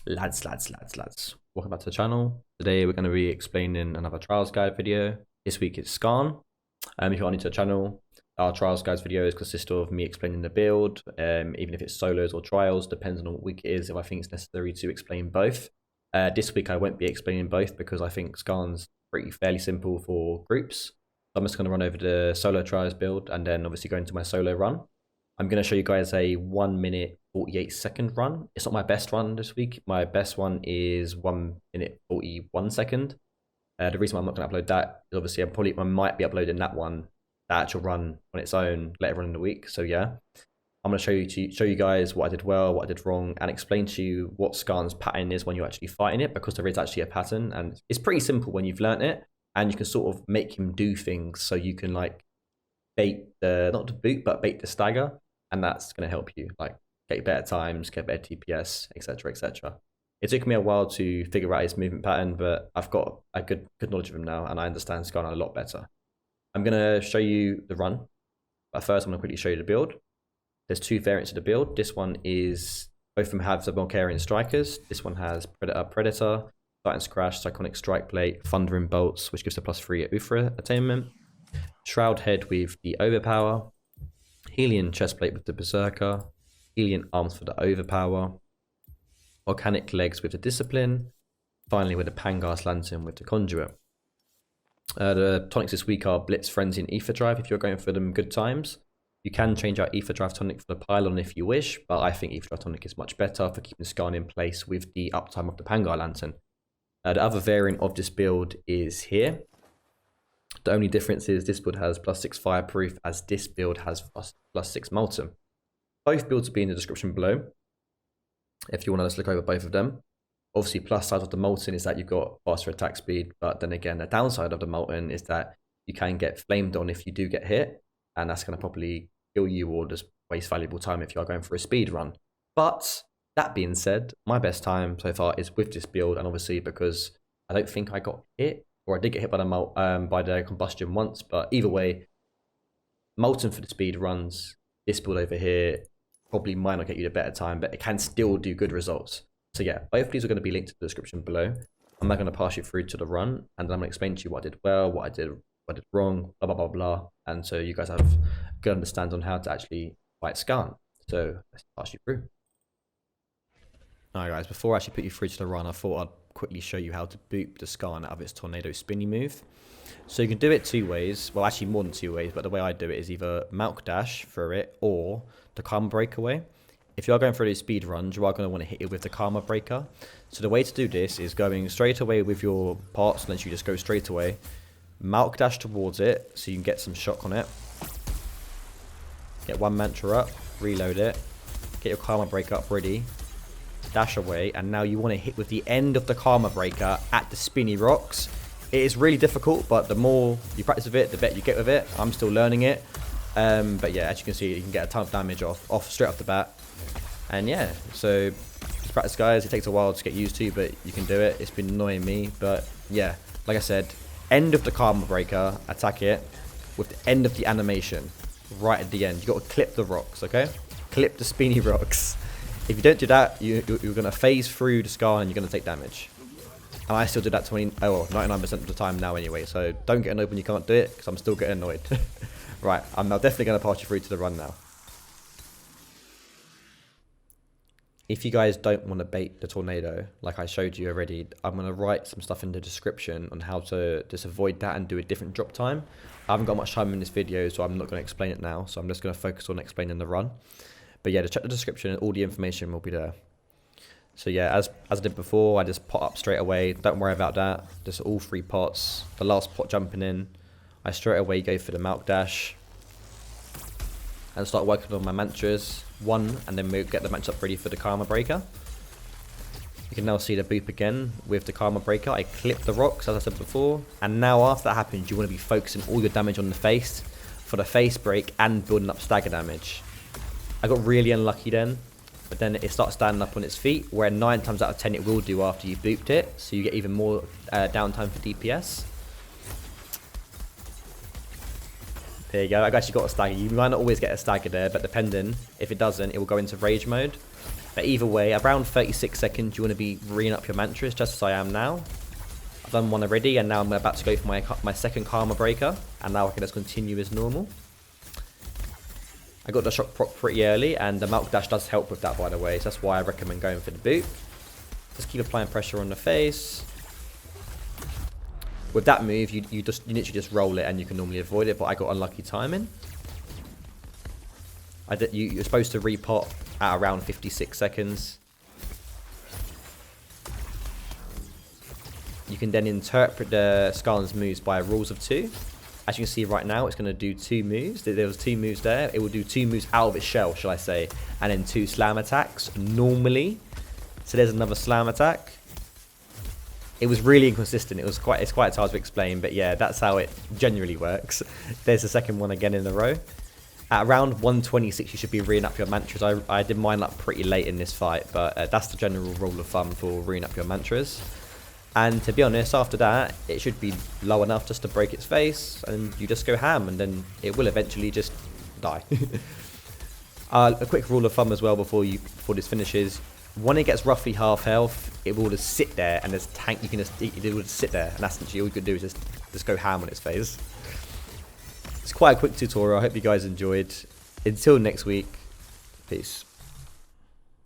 Lads, welcome back to the channel. Today we're going to be explaining another trials guide video. This week it's Skarn. If you're new to the channel, our trials guides videos consist of me explaining the build, even if it's solos or trials, depends on what week it is, if I think it's necessary to explain both. This week I won't be explaining both because I think Skarn's fairly simple for groups. So I'm just going to run over the solo trials build and then obviously go into my solo run. I'm going to show you guys a 1 minute 48 second run. It's not my best run this week. My best one is 1 minute 41 second. The reason why I'm not going to upload that is obviously I might be uploading that one, the actual run on its own later on in the week. So yeah, I'm going to show you guys what I did well, what I did wrong, and explain to you what Skarn's pattern is when you're actually fighting it, because there is actually a pattern and it's pretty simple when you've learnt it, and you can sort of make him do things so you can like bait the, not the boot, but bait the stagger, and that's going to help you like get better times, get better TPS, etc, etc. It took me a while to figure out his movement pattern, but I've got a good knowledge of him now, and I understand Skarn a lot better. I'm going to show you the run, but first I'm going to quickly show you the build. There's two variants of the build. This one is, both of them have the Bulgarian strikers. This one has Predator, Titan's Crash, Cyclonic Strike Plate, Thundering Bolts, which gives a +3 at Uthra attainment. Shroud Head with the Overpower. Helion Chestplate with the Berserker. Helion Arms for the Overpower. Volcanic Legs with the Discipline. Finally with the Pangas Lantern with the Conduit. The tonics this week are Blitz, Frenzy and Ether Drive if you're going for them good times. You can change out Ether Drive tonic for the pylon if you wish, but I think Ether Drive tonic is much better for keeping Skarn in place with the uptime of the Pangar Lantern. The other variant of this build is here. The only difference is this build has +6 fireproof, as this build has +6 molten. Both builds will be in the description below if you want to just look over both of them. Obviously, plus side of the molten is that you've got faster attack speed, but then again, the downside of the molten is that you can get flamed on if you do get hit, and that's going to probably kill you or just waste valuable time if you are going for a speed run. But that being said, my best time so far is with this build, and obviously because I don't think I got hit, or I did get hit by the combustion once, but either way, molten for the speed runs. This build over here probably might not get you the better time, but it can still do good results. So yeah, both of these are going to be linked to the description below. I'm now going to pass you through to the run, and then I'm going to explain to you what I did well, what I did wrong, blah, blah, blah, blah. And so you guys have a good understanding on how to actually fight Skarn. So let's pass you through. Alright guys, before I actually put you through to the run, I thought I'd quickly show you how to boot the Skarn out of its tornado spinny move. So you can do it two ways, well actually more than two ways, but the way I do it is either Malk Dash through it or the Karma Breakaway. If you are going through these speed runs, you are going to want to hit it with the Karma Breaker. So the way to do this is going straight away with your parts, and then you just go straight away. Malk Dash towards it, so you can get some shock on it. Get one mantra up, reload it, get your Karma Breaker up ready, dash away, and now you want to hit with the end of the Karma Breaker at the spinny rocks. It is really difficult, but the more you practice with it, the better you get with it. I'm still learning it. But yeah, as you can see, you can get a ton of damage off straight off the bat. And yeah, so just practice guys. It takes a while to get used to, but you can do it. It's been annoying me, but yeah, like I said, end of the Karma Breaker, attack it with the end of the animation right at the end. You got to clip the rocks, okay? Clip the spinny rocks. If you don't do that, you're going to phase through the Skarn and you're going to take damage. And I still do that 99% of the time now anyway, so don't get annoyed when you can't do it, because I'm still getting annoyed. Right, I'm now definitely going to pass you through to the run now. If you guys don't want to bait the tornado, like I showed you already, I'm going to write some stuff in the description on how to just avoid that and do a different drop time. I haven't got much time in this video, so I'm not going to explain it now, so I'm just going to focus on explaining the run. But yeah, to check the description, all the information will be there. So yeah, as I did before, I just pot up straight away. Don't worry about that. Just all three pots. The last pot jumping in, I straight away go for the Malk Dash and start working on my mantras. One, and then we get the mantra up ready for the Karma Breaker. You can now see the boop again with the Karma Breaker. I clip the rocks, as I said before. And now after that happens, you want to be focusing all your damage on the face for the face break and building up stagger damage. I got really unlucky then, but then it starts standing up on its feet, where 9 times out of 10 it will do after you've booped it, so you get even more downtime for DPS. There you go, I've actually got a stagger. You might not always get a stagger there, but depending, if it doesn't, it will go into rage mode. But either way, around 36 seconds, you want to be reading up your mantras, just as I am now. I've done one already, and now I'm about to go for my second Karma Breaker, and now I can just continue as normal. I got the shock proc pretty early, and the Milk Dash does help with that, by the way, so that's why I recommend going for the boot. Just keep applying pressure on the face. With that move, you literally just roll it, and you can normally avoid it, but I got unlucky timing. You're supposed to repot at around 56 seconds. You can then interpret the Skarn's moves by rules of 2. As you can see right now, it's going to do 2 moves. There was 2 moves there. It will do 2 moves out of its shell, shall I say, and then 2 slam attacks normally. So there's another slam attack. It was really inconsistent. It's quite hard to explain, but yeah, that's how it generally works. There's the second one again in a row. At around 126, you should be reading up your mantras. I did mine up pretty late in this fight, but that's the general rule of thumb for reading up your mantras. And to be honest, after that, it should be low enough just to break its face, and you just go ham, and then it will eventually just die. A quick rule of thumb as well before this finishes: when it gets roughly half health, it will just sit there, and it will just sit there, and that's essentially all you can do is just go ham on its face. It's quite a quick tutorial. I hope you guys enjoyed. Until next week, peace.